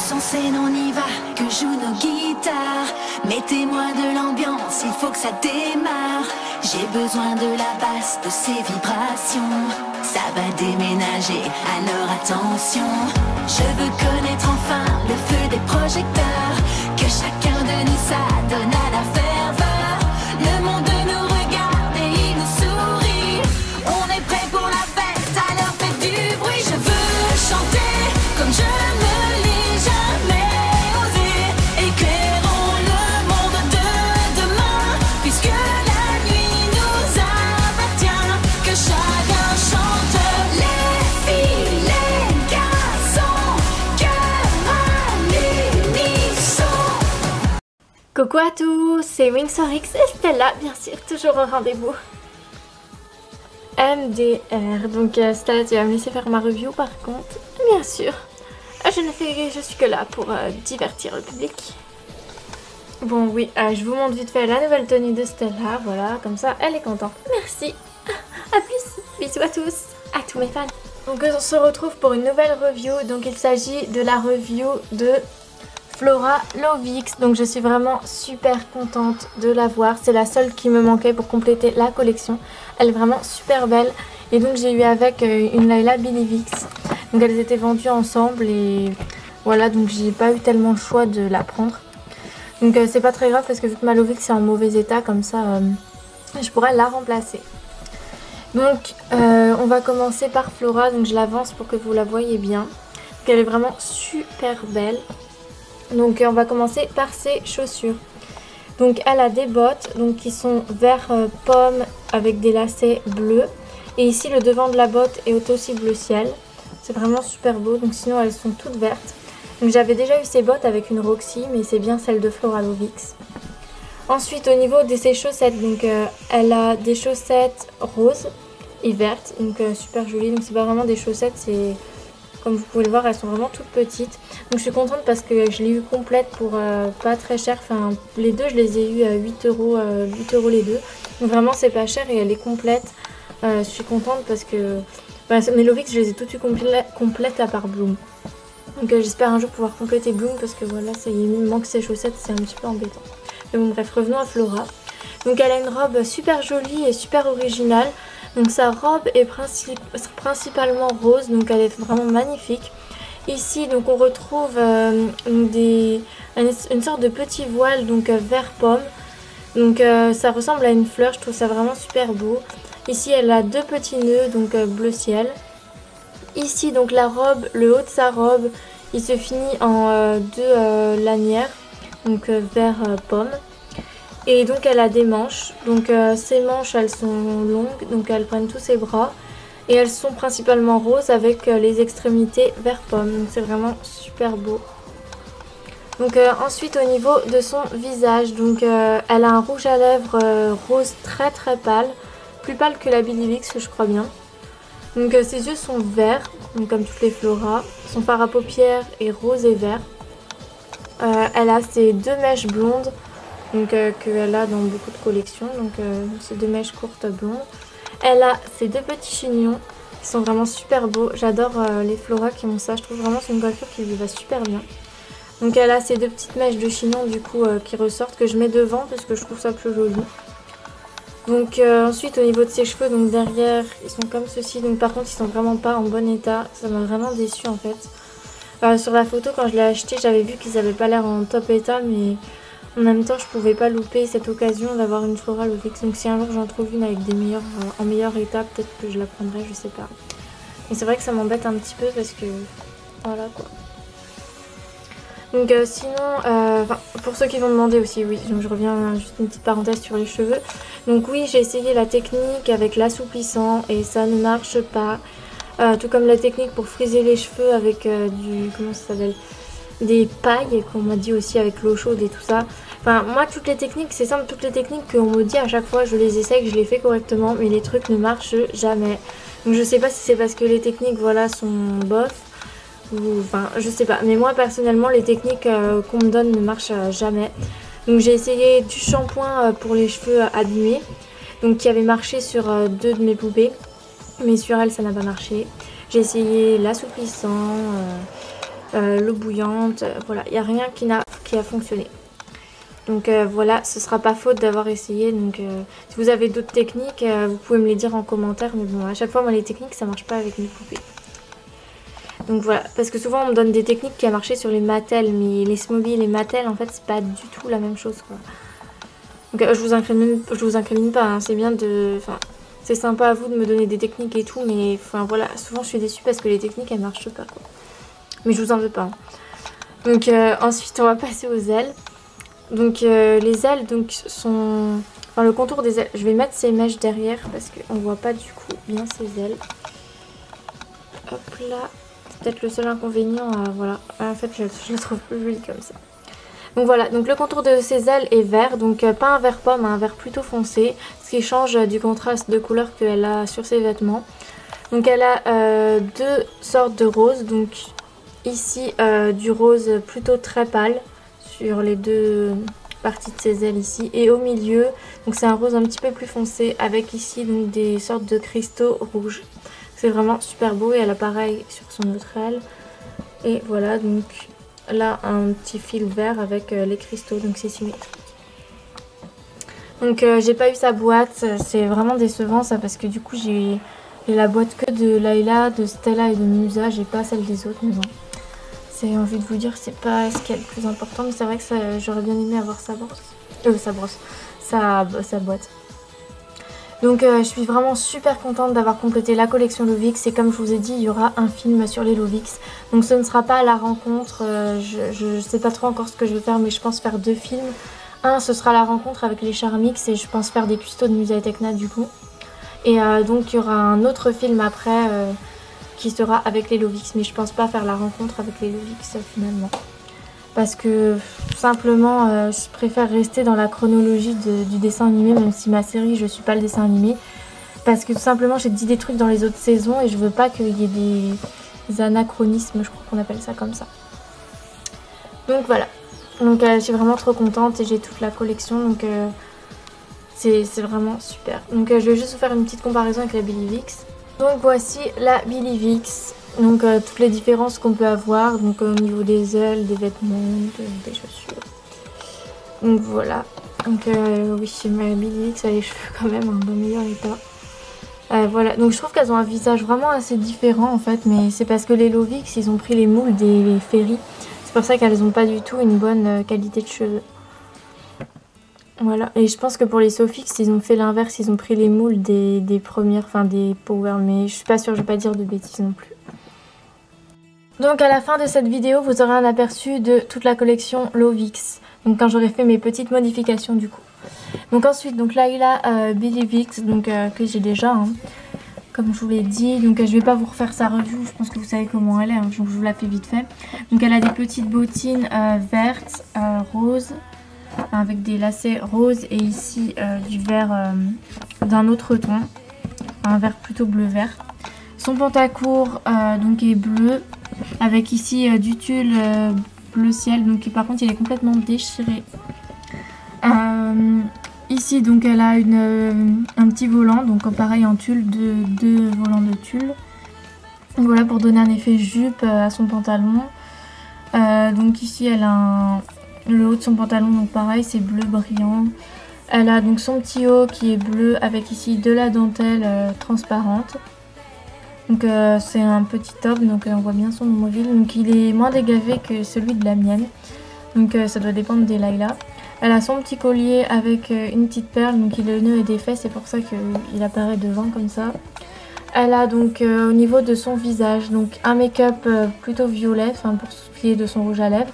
Tous en scène, on y va, que jouent nos guitares. Mettez-moi de l'ambiance, il faut que ça démarre. J'ai besoin de la basse, de ses vibrations. Ça va déménager, alors attention. Je veux connaître enfin le feu des projecteurs. Que chacun de nous s'adonne à la ferveur. Le monde nous regarde et il nous sourit. On est prêt pour la fête, alors faites du bruit. Je veux chanter comme je ne l'ai jamais osé. Éclairons le monde de demain, puisque la nuit nous appartient. Que chacun chante, les filles, les garçons, cœur à l'unisson. Coucou à tous, c'est Wingsorix et Stella, bien sûr, toujours au rendez-vous. MDR, donc Stella, tu vas me laisser faire ma review par contre, bien sûr. Je suis que là pour divertir le public. Bon oui, je vous montre vite fait la nouvelle tenue de Stella, voilà, comme ça elle est contente. Merci, à plus, bisous à tous, à tous mes fans. Donc on se retrouve pour une nouvelle review, donc il s'agit de la review de Flora Lovix, donc je suis vraiment super contente de la voir, c'est la seule qui me manquait pour compléter la collection. Elle est vraiment super belle et donc j'ai eu avec une Laila Bilivix, donc elles étaient vendues ensemble et voilà, donc j'ai pas eu tellement le choix de la prendre. Donc c'est pas très grave parce que vu que ma Lovix est en mauvais état, comme ça je pourrais la remplacer. Donc on va commencer par Flora, donc je l'avance pour que vous la voyez bien. Donc elle est vraiment super belle. Donc on va commencer par ses chaussures. Donc elle a des bottes donc qui sont vert pomme avec des lacets bleus. Et ici le devant de la botte est aussi bleu ciel. C'est vraiment super beau, donc sinon elles sont toutes vertes. Donc j'avais déjà eu ces bottes avec une Roxy, mais c'est bien celle de Flora Lovix. Ensuite au niveau de ses chaussettes, donc elle a des chaussettes roses et vertes, donc super jolies. Donc c'est pas vraiment des chaussettes, c'est... Comme vous pouvez le voir, elles sont vraiment toutes petites. Donc je suis contente parce que je l'ai eu complète pour pas très cher. Enfin, les deux, je les ai eu à 8 euros les deux. Donc vraiment, c'est pas cher et elle est complète. Je suis contente parce que mes Lovix, je les ai toutes eu complètes à part Bloom. Donc j'espère un jour pouvoir compléter Bloom parce que voilà, ça y est, il me manque ses chaussettes, c'est un petit peu embêtant. Mais bon, bref, revenons à Flora. Donc elle a une robe super jolie et super originale. Donc sa robe est principalement rose, donc elle est vraiment magnifique. Ici donc on retrouve une sorte de petit voile donc vert pomme. Donc ça ressemble à une fleur, je trouve ça vraiment super beau. Ici elle a deux petits nœuds donc bleu ciel. Ici donc la robe, le haut de sa robe, il se finit en deux lanières, donc vert pomme. Et donc elle a des manches, donc ces manches elles sont longues, donc elles prennent tous ses bras. Et elles sont principalement roses avec les extrémités vert pomme, donc c'est vraiment super beau. Donc ensuite au niveau de son visage, donc elle a un rouge à lèvres rose très très pâle, plus pâle que la Bilivix je crois bien. Donc ses yeux sont verts, donc comme toutes les Flora, son fard à paupières est rose et vert. Elle a ses deux mèches blondes. Donc qu'elle a dans beaucoup de collections, donc ces deux mèches courtes blondes. Elle a ces deux petits chignons qui sont vraiment super beaux. J'adore les Flora qui ont ça, je trouve vraiment c'est une coiffure qui lui va super bien. Donc elle a ces deux petites mèches de chignon du coup qui ressortent, que je mets devant parce que je trouve ça plus joli. Donc ensuite au niveau de ses cheveux, donc derrière ils sont comme ceci, donc par contre ils sont vraiment pas en bon état, ça m'a vraiment déçue en fait. Sur la photo quand je l'ai acheté j'avais vu qu'ils avaient pas l'air en top état, mais... En même temps, je pouvais pas louper cette occasion d'avoir une Flora Lovix. Donc si un jour j'en trouve une avec des meilleurs, en meilleur état, peut-être que je la prendrai, je sais pas. Mais c'est vrai que ça m'embête un petit peu parce que... Voilà quoi. Donc sinon, pour ceux qui vont demander aussi, oui, donc je reviens juste une petite parenthèse sur les cheveux. Donc oui, j'ai essayé la technique avec l'assouplissant et ça ne marche pas. Tout comme la technique pour friser les cheveux avec du... Comment ça s'appelle ? Des pailles qu'on m'a dit aussi avec l'eau chaude et tout ça. Enfin moi toutes les techniques, c'est simple, toutes les techniques qu'on me dit à chaque fois je les essaye, que je les fais correctement, mais les trucs ne marchent jamais. Donc je sais pas si c'est parce que les techniques voilà sont bof ou enfin je sais pas, mais moi personnellement les techniques qu'on me donne ne marchent jamais. Donc j'ai essayé du shampoing pour les cheveux abîmés, donc qui avait marché sur deux de mes poupées, mais sur elle ça n'a pas marché. J'ai essayé l'assouplissant, l'eau bouillante, voilà, il n'y a rien qui a fonctionné. Donc voilà, ce sera pas faute d'avoir essayé. Donc si vous avez d'autres techniques, vous pouvez me les dire en commentaire. Mais bon, à chaque fois, moi, les techniques, ça marche pas avec mes poupées. Donc voilà, parce que souvent, on me donne des techniques qui a marché sur les Mattel. Mais les Smooby et les Mattel, en fait, c'est pas du tout la même chose, quoi. Donc je vous incrimine pas, hein, c'est bien de... Enfin, c'est sympa à vous de me donner des techniques et tout. Mais enfin voilà, souvent, je suis déçue parce que les techniques, elles marchent pas, quoi. Mais je vous en veux pas. Hein. Donc ensuite, on va passer aux ailes. Donc les ailes donc sont... Enfin le contour des ailes, je vais mettre ces mèches derrière parce qu'on voit pas du coup bien ces ailes. Hop là, c'est peut-être le seul inconvénient, voilà. En fait je la trouve plus jolie comme ça. Donc voilà, donc le contour de ces ailes est vert, donc pas un vert pomme, un vert plutôt foncé. Ce qui change du contraste de couleur qu'elle a sur ses vêtements. Donc elle a deux sortes de roses, donc ici du rose plutôt très pâle. Sur les deux parties de ses ailes ici et au milieu donc c'est un rose un petit peu plus foncé avec ici donc des sortes de cristaux rouges. C'est vraiment super beau et elle a pareil sur son autre aile et voilà donc là un petit fil vert avec les cristaux donc c'est symétrique. Donc j'ai pas eu sa boîte, c'est vraiment décevant ça parce que du coup j'ai la boîte que de Layla, de Stella et de Musa, j'ai pas celle des autres mais bon. J'ai envie de vous dire, c'est pas ce qui est le plus important, mais c'est vrai que j'aurais bien aimé avoir sa boîte. Donc je suis vraiment super contente d'avoir complété la collection Lovix et comme je vous ai dit, il y aura un film sur les Lovix. Donc ce ne sera pas la rencontre, je sais pas trop encore ce que je vais faire, mais je pense faire deux films. Un, ce sera la rencontre avec les Charmix et je pense faire des custos de Musa et Tekna du coup. Et donc il y aura un autre film après... qui sera avec les Lovix, mais je pense pas faire la rencontre avec les Lovix finalement. Parce que simplement je préfère rester dans la chronologie du dessin animé, même si ma série je suis pas le dessin animé. Parce que tout simplement j'ai dit des trucs dans les autres saisons et je veux pas qu'il y ait des anachronismes, je crois qu'on appelle ça comme ça. Donc voilà, donc je suis vraiment trop contente et j'ai toute la collection donc c'est vraiment super. Donc je vais juste vous faire une petite comparaison avec la Billy Vix. Donc voici la Billy Vix, donc toutes les différences qu'on peut avoir, donc au niveau des ailes, des vêtements, des chaussures. Donc voilà, donc oui, ma Billy Vix a les cheveux quand même dans meilleur état. Voilà, donc je trouve qu'elles ont un visage vraiment assez différent en fait, mais c'est parce que les Lovix, ils ont pris les moules des Fairy. C'est pour ça qu'elles n'ont pas du tout une bonne qualité de cheveux. Voilà, et je pense que pour les Sofix, ils ont fait l'inverse, ils ont pris les moules des premières, enfin des Power, mais je suis pas sûre, je vais pas dire de bêtises non plus. Donc à la fin de cette vidéo, vous aurez un aperçu de toute la collection Lovix, donc quand j'aurai fait mes petites modifications du coup. Donc ensuite, donc là il a Billy Vix, donc que j'ai déjà, hein, comme je vous l'ai dit, donc je vais pas vous refaire sa review, je pense que vous savez comment elle est, hein, donc je vous la fais vite fait. Donc elle a des petites bottines vertes, roses, avec des lacets roses et ici du vert d'un autre ton, un vert plutôt bleu-vert. Son pantacourt donc est bleu avec ici du tulle bleu ciel, donc par contre il est complètement déchiré. Ici donc elle a un petit volant, donc pareil en tulle, deux volants de tulle. Voilà pour donner un effet jupe à son pantalon. Donc ici elle a le haut de son pantalon, donc pareil c'est bleu brillant. Elle a donc son petit haut qui est bleu avec ici de la dentelle transparente. Donc c'est un petit top, donc on voit bien son nombril. Donc il est moins dégavé que celui de la mienne. Donc ça doit dépendre des Layla. Elle a son petit collier avec une petite perle, donc le nœud est défait, c'est pour ça qu'il apparaît devant comme ça. Elle a donc au niveau de son visage, donc un make-up plutôt violet, enfin pour ce qui est de son rouge à lèvres.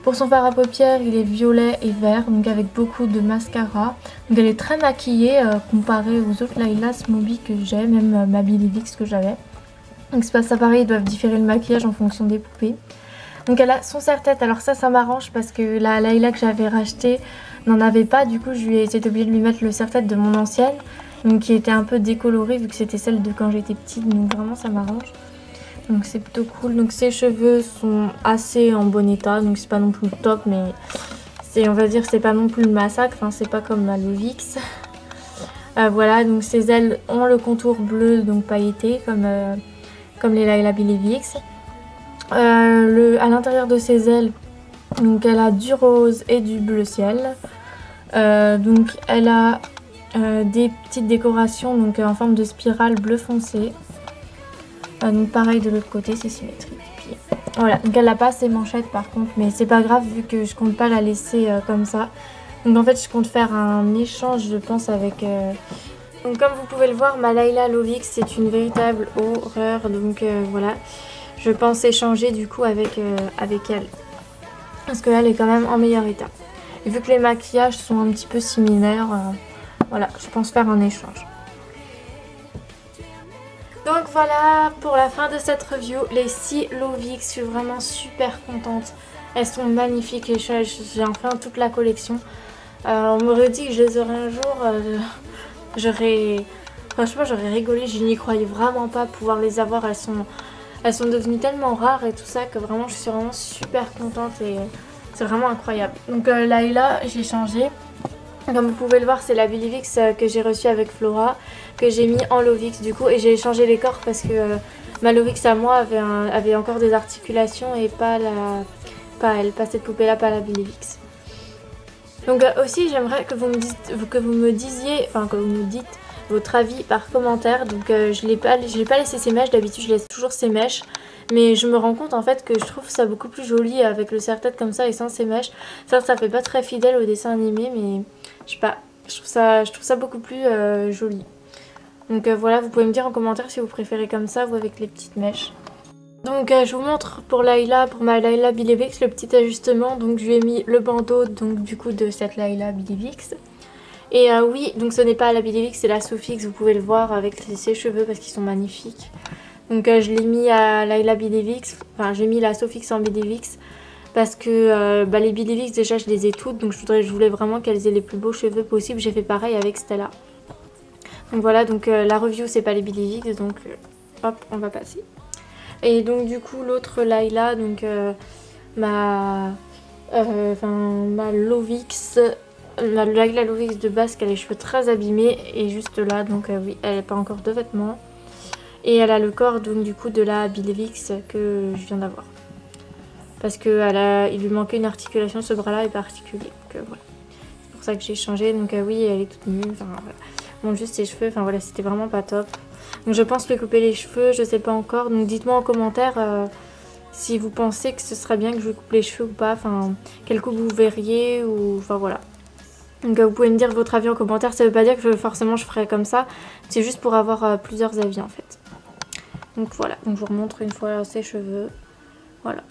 Pour son fard à paupières, il est violet et vert, donc avec beaucoup de mascara. Donc elle est très maquillée comparée aux autres Layla Smooby que j'ai, même ma Billy Vix que j'avais. Donc c'est pas ça pareil, ils doivent différer le maquillage en fonction des poupées. Donc elle a son serre-tête, alors ça m'arrange parce que la Layla que j'avais rachetée n'en avait pas, du coup j'étais obligée de lui mettre le serre-tête de mon ancienne. Donc qui était un peu décolorée vu que c'était celle de quand j'étais petite, donc vraiment ça m'arrange. Donc c'est plutôt cool. Donc ses cheveux sont assez en bon état, donc c'est pas non plus top, mais on va dire c'est pas non plus le massacre, enfin c'est pas comme ma Lovix. Voilà, donc ses ailes ont le contour bleu, donc pailleté comme les Layla Billy Vix. À l'intérieur de ses ailes, donc elle a du rose et du bleu ciel. Donc elle a des petites décorations donc, en forme de spirale bleu foncé. Donc pareil de l'autre côté, c'est symétrique. Puis, voilà, donc elle n'a pas ses manchettes par contre, mais c'est pas grave vu que je compte pas la laisser comme ça. Donc en fait je compte faire un échange je pense avec... Donc comme vous pouvez le voir, ma Laila Lovix c'est une véritable horreur. Donc voilà, je pense échanger du coup avec elle. Parce que là elle est quand même en meilleur état. Et vu que les maquillages sont un petit peu similaires, voilà, je pense faire un échange. Donc voilà pour la fin de cette review, les 6 Lovix, je suis vraiment super contente. Elles sont magnifiques, j'ai enfin toute la collection. On m'aurait dit que je les aurais un jour, franchement j'aurais rigolé, je n'y croyais vraiment pas pouvoir les avoir. Elles sont devenues tellement rares et tout ça que vraiment je suis vraiment super contente et c'est vraiment incroyable. Donc Laila, j'ai changé. Comme vous pouvez le voir, c'est la Billivix que j'ai reçue avec Flora, que j'ai mis en Lovix du coup, et j'ai changé les corps parce que ma Lovix à moi avait encore des articulations et pas cette poupée là, pas la Billivix. Donc aussi j'aimerais que vous me disiez votre avis par commentaire. Donc je l'ai pas laissé ses mèches, d'habitude je laisse toujours ses mèches. Mais je me rends compte en fait que je trouve ça beaucoup plus joli avec le serre-tête comme ça et sans ses mèches. Ça fait pas très fidèle au dessin animé, mais je sais pas, je trouve ça beaucoup plus joli. Donc voilà, vous pouvez me dire en commentaire si vous préférez comme ça ou avec les petites mèches. Donc je vous montre pour ma Laila Billivix le petit ajustement. Donc je lui ai mis le bandeau donc du coup de cette Laila Billivix. Et oui, donc ce n'est pas la Billivix, c'est la Sofix, vous pouvez le voir avec ses cheveux parce qu'ils sont magnifiques. Donc je l'ai mis à Laila Billivix, enfin j'ai mis la Sofix en Billivix parce que les Billivix déjà je les ai toutes, donc je voulais vraiment qu'elles aient les plus beaux cheveux possibles. J'ai fait pareil avec Stella. Donc voilà, donc la review c'est pas les Billivix, donc hop on va passer. Et donc du coup l'autre Laila, donc ma Lovix, la Laila Lovix de base qui a les cheveux très abîmés et juste là, donc oui elle n'a pas encore de vêtements. Et elle a le corps donc du coup de la Billivix que je viens d'avoir. Parce qu'il lui manquait une articulation, ce bras là est particulier. Donc voilà. C'est pour ça que j'ai changé. Donc oui elle est toute nulle. Enfin voilà. Bon juste ses cheveux, enfin voilà c'était vraiment pas top. Donc je pense lui couper les cheveux, je sais pas encore. Donc dites-moi en commentaire si vous pensez que ce serait bien que je lui coupe les cheveux ou pas. Enfin quel coupe vous verriez ou enfin voilà. Donc vous pouvez me dire votre avis en commentaire. Ça veut pas dire que forcément je ferai comme ça. C'est juste pour avoir plusieurs avis en fait. Donc voilà, donc je vous remontre une fois ses cheveux. Voilà.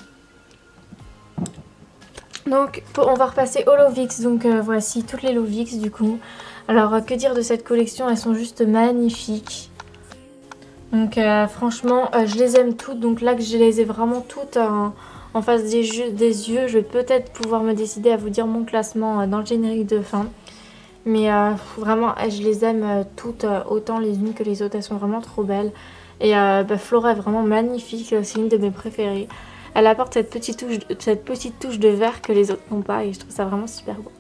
Donc on va repasser aux Lovix. Donc voici toutes les Lovix du coup. Alors que dire de cette collection, elles sont juste magnifiques. Donc franchement je les aime toutes. Donc là que je les ai vraiment toutes en face des yeux, je vais peut-être pouvoir me décider à vous dire mon classement dans le générique de fin. Mais vraiment je les aime toutes autant les unes que les autres. Elles sont vraiment trop belles. Et Flora est vraiment magnifique, c'est une de mes préférées. Elle apporte cette petite touche de vert que les autres n'ont pas et je trouve ça vraiment super beau.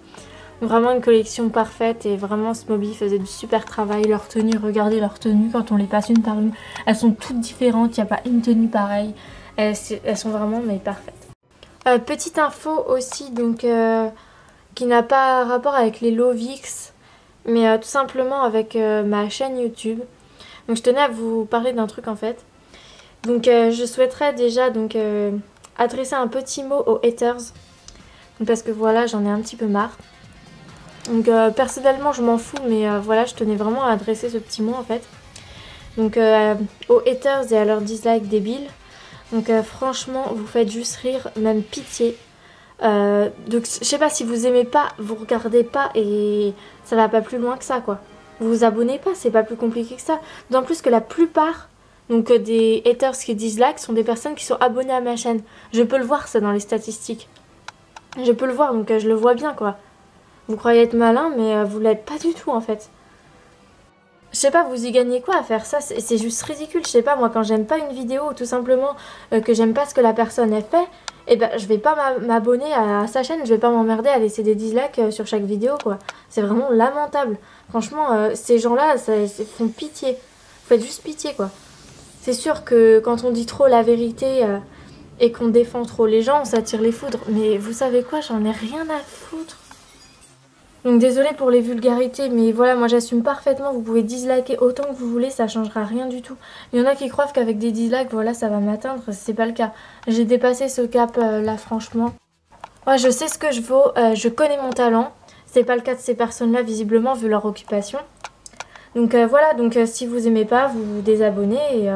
Vraiment une collection parfaite et vraiment Smoby faisait du super travail. Leurs tenues, regardez leurs tenues quand on les passe une par une. Elles sont toutes différentes, il n'y a pas une tenue pareille. Elles sont vraiment mais parfaites. Petite info aussi donc qui n'a pas rapport avec les Lovix mais tout simplement avec ma chaîne YouTube. Donc je tenais à vous parler d'un truc en fait. Donc je souhaiterais déjà donc adresser un petit mot aux haters. Donc, parce que voilà j'en ai un petit peu marre. Donc personnellement je m'en fous mais voilà je tenais vraiment à adresser ce petit mot en fait. Donc aux haters et à leurs dislikes débiles. Donc franchement vous faites juste rire, même pitié. Donc je sais pas si vous aimez pas, vous regardez pas et ça va pas plus loin que ça quoi. Vous vous abonnez pas, c'est pas plus compliqué que ça. D'autant plus que la plupart donc, des haters qui dislike sont des personnes qui sont abonnées à ma chaîne. Je peux le voir ça dans les statistiques. Je peux le voir donc je le vois bien quoi. Vous croyez être malin mais vous l'êtes pas du tout en fait. Je sais pas, vous y gagnez quoi à faire ça? C'est juste ridicule. Je sais pas, moi quand j'aime pas une vidéo ou tout simplement que j'aime pas ce que la personne a fait, et ben je vais pas m'abonner à sa chaîne, je vais pas m'emmerder à laisser des dislikes sur chaque vidéo quoi. C'est vraiment lamentable. Franchement, ces gens-là, ça font pitié. Vous faites juste pitié quoi. C'est sûr que quand on dit trop la vérité et qu'on défend trop les gens, on s'attire les foudres. Mais vous savez quoi, j'en ai rien à foutre. Donc désolée pour les vulgarités, mais voilà, moi j'assume parfaitement, vous pouvez disliker autant que vous voulez, ça changera rien du tout. Il y en a qui croient qu'avec des dislikes, voilà, ça va m'atteindre, c'est pas le cas. J'ai dépassé ce cap là, franchement. Moi je sais ce que je vaux, je connais mon talent, c'est pas le cas de ces personnes-là, visiblement, vu leur occupation. Donc voilà, donc si vous aimez pas, vous vous désabonnez et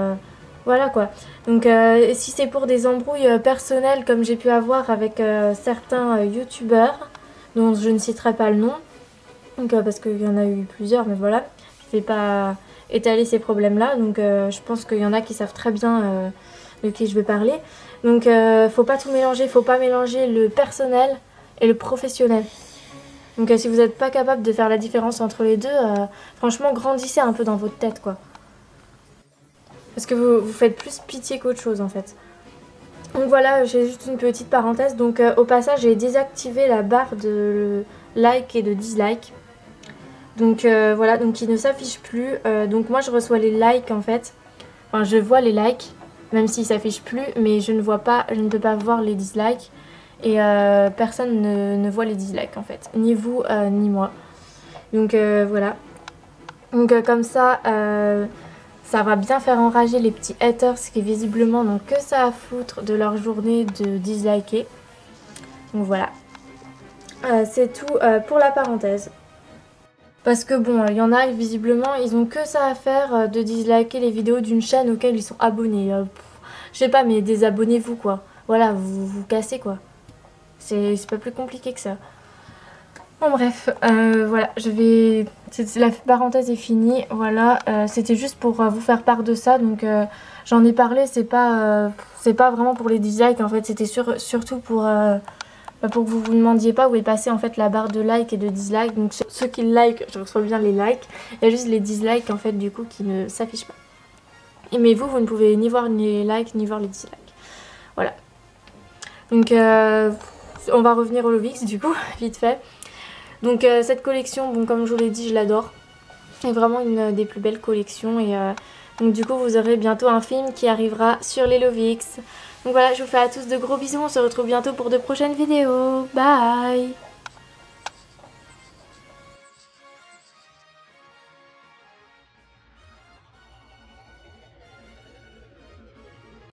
voilà quoi. Donc si c'est pour des embrouilles personnelles comme j'ai pu avoir avec certains youtubeurs, dont je ne citerai pas le nom, donc, parce qu'il y en a eu plusieurs, mais voilà, je vais pas étaler ces problèmes-là, donc je pense qu'il y en a qui savent très bien de qui je vais parler. Donc faut pas tout mélanger, faut pas mélanger le personnel et le professionnel. Donc si vous n'êtes pas capable de faire la différence entre les deux, franchement grandissez un peu dans votre tête quoi. Parce que vous faites plus pitié qu'autre chose en fait. Donc voilà, j'ai juste une petite parenthèse. Donc au passage, j'ai désactivé la barre de like et de dislike. Donc voilà, donc il ne s'affiche plus. Donc moi je reçois les likes en fait. Enfin je vois les likes, même s'ils s'affichent plus, mais je ne peux pas voir les dislikes. Et personne ne voit les dislikes en fait. Ni vous, ni moi. Donc voilà. Donc comme ça... ça va bien faire enrager les petits haters qui visiblement n'ont que ça à foutre de leur journée de disliker. Donc voilà. C'est tout pour la parenthèse. Parce que bon, il y en a visiblement, ils ont que ça à faire de disliker les vidéos d'une chaîne auquel ils sont abonnés. Je sais pas, mais désabonnez-vous quoi. Voilà, vous vous cassez quoi. C'est pas plus compliqué que ça. Bon bref, voilà, la parenthèse est finie, voilà, c'était juste pour vous faire part de ça, donc j'en ai parlé, c'est pas vraiment pour les dislikes en fait, c'était surtout pour que vous vous demandiez pas où est passée en fait la barre de like et de dislike, donc ceux qui like, je reçois bien les likes, il y a juste les dislikes en fait du coup qui ne s'affichent pas. Mais vous ne pouvez ni voir les likes ni voir les dislikes, voilà. Donc on va revenir au Lovix du coup, vite fait. Donc cette collection, bon comme je vous l'ai dit, je l'adore. C'est vraiment une des plus belles collections. Et donc du coup vous aurez bientôt un film qui arrivera sur les Lovix. Donc voilà, je vous fais à tous de gros bisous. On se retrouve bientôt pour de prochaines vidéos. Bye!